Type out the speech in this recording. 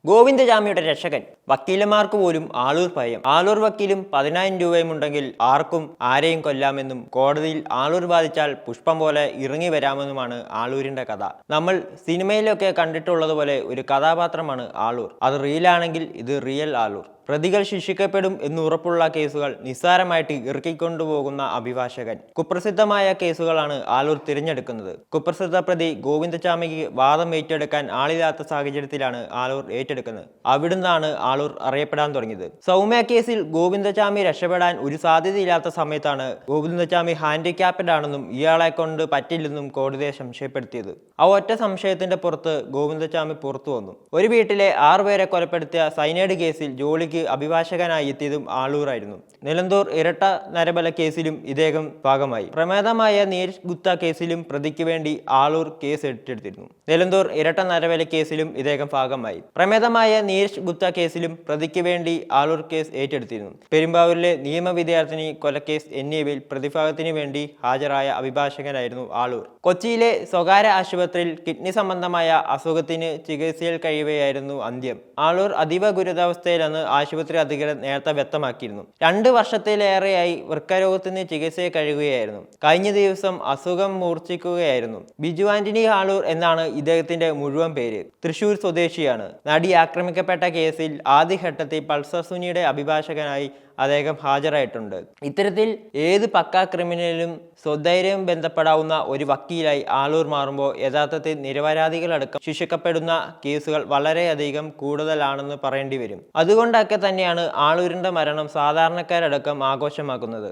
ഗോവിന്ദചാമിയുടെ രക്ഷകൻ. വക്കീലന്മാർക്ക് പോലും ആളൂർ ഭയം. ആളൂർ വക്കീലും 10,000 രൂപയും ഉണ്ടെങ്കിൽ ആർക്കും ആരെയും കൊല്ലാമെന്നും കോടതിയിൽ ആളൂർ ബാധിച്ചാൽ പുഷ്പം പോലെ ഇറങ്ങി വരാമെന്നുമാണ് ആളൂരിന്റെ കഥ. നമ്മൾ സിനിമയിലൊക്കെ കണ്ടിട്ടുള്ളതുപോലെ ഒരു കഥാപാത്രമാണ് ആളൂർ. അത് റിയലാണെങ്കിൽ ഇത് റിയൽ ആളൂർ. പ്രതികൾ ശിക്ഷിക്കപ്പെടും എന്ന് ഉറപ്പുള്ള കേസുകൾ നിസ്സാരമായിട്ട് ഇറക്കിക്കൊണ്ടുപോകുന്ന അഭിഭാഷകൻ. കുപ്രസിദ്ധമായ കേസുകളാണ് ആളൂർ തിരഞ്ഞെടുക്കുന്നത്. കുപ്രസിദ്ധ പ്രതി ഗോവിന്ദചാമിക്ക് വാദം ഏറ്റെടുക്കാൻ ആളില്ലാത്ത സാഹചര്യത്തിലാണ് ആളൂർ ഏറ്റെടുക്കുന്നത്. അവിടുന്നാണ് ആളൂർ അറിയപ്പെടാൻ തുടങ്ങിയത്. സൗമ്യ കേസിൽ ഗോവിന്ദചാമി രക്ഷപ്പെടാൻ ഒരു സാധ്യതയില്ലാത്ത സമയത്താണ് ഗോവിന്ദചാമി ഹാൻഡിക്യാപ്ഡ് ആണെന്നും ഇയാളെ കൊണ്ട് പറ്റില്ലെന്നും കോടതിയെ സംശയപ്പെടുത്തിയത്. ആ ഒറ്റ സംശയത്തിന്റെ പുറത്ത് ഗോവിന്ദചാമി പുറത്തു വന്നു. ഒരു വീട്ടിലെ 6 പേരെ കൊലപ്പെടുത്തിയ സൈനൈഡ് കേസിൽ ജോലിക്ക് അഭിഭാഷകനായി എത്തിയതും ആളൂറായിരുന്നു. നിലന്തൂർ ഇരട്ട നരബല കേസിലും ഇദ്ദേഹം ഭാഗമായി. പ്രമേദമായ നീരജ് ഗുപ്ത കേസിലും പ്രതിക്ക് വേണ്ടി ആളൂർ കേസ് ഏറ്റെടുത്തിരുന്നു. നിലന്തൂർ ഇരട്ട നരബല കേസിലും ഇദ്ദേഹം ഭാഗമായി. പ്രമേദമായ നീരജ് ഗുപ്ത കേസിലും പ്രതിക്ക് വേണ്ടി ആളൂർ കേസ് ഏറ്റെടുത്തിരുന്നു. പെരുമ്പാവൂരിലെ നിയമ വിദ്യാർത്ഥിനി കൊലക്കേസ് എന്നിവയിൽ പ്രതിഭാഗത്തിന് വേണ്ടി ഹാജരായ അഭിഭാഷകനായിരുന്നു ആളൂർ. കൊച്ചിയിലെ സ്വകാര്യ ആശുപത്രിയിൽ കിഡ്നി സംബന്ധമായ അസുഖത്തിന് ചികിത്സയിൽ കഴിയുകയായിരുന്നു അന്ത്യം. ആളൂർ അതീവ ഗുരുതരാവസ്ഥയിലെന്ന് ആശുപത്രി അധികൃതർ നേരത്തെ വ്യക്തമാക്കിയിരുന്നു. 2 വർഷത്തിലേറെയായി വൃക്കരോഗത്തിന് ചികിത്സയിൽ കഴിയുകയായിരുന്നു. കഴിഞ്ഞ ദിവസം അസുഖം മൂർച്ഛിക്കുകയായിരുന്നു. ബിജു ആന്റണി ആളൂർ എന്നാണ് ഇദ്ദേഹത്തിന്റെ മുഴുവൻ പേര്. തൃശൂർ സ്വദേശിയാണ്. നടി ആക്രമിക്കപ്പെട്ട കേസിൽ ആദ്യഘട്ടത്തിൽ പൾസർ സുനിയുടെ അഭിഭാഷകനായി അദ്ദേഹം ഹാജരായിട്ടുണ്ട്. ഇത്തരത്തിൽ ഏത് പക്കാ ക്രിമിനലും സ്വധൈര്യം ബന്ധപ്പെടാവുന്ന ഒരു വക്കീലായി ആളൂർ മാറുമ്പോൾ യഥാർത്ഥത്തിൽ നിരപരാധികളടക്കം ശിക്ഷിക്കപ്പെടുന്ന കേസുകൾ വളരെയധികം കൂടുതലാണെന്ന് പറയേണ്ടി വരും. അതുകൊണ്ടൊക്കെ തന്നെയാണ് ആളൂരിന്റെ മരണം സാധാരണക്കാരടക്കം ആഘോഷമാക്കുന്നത്.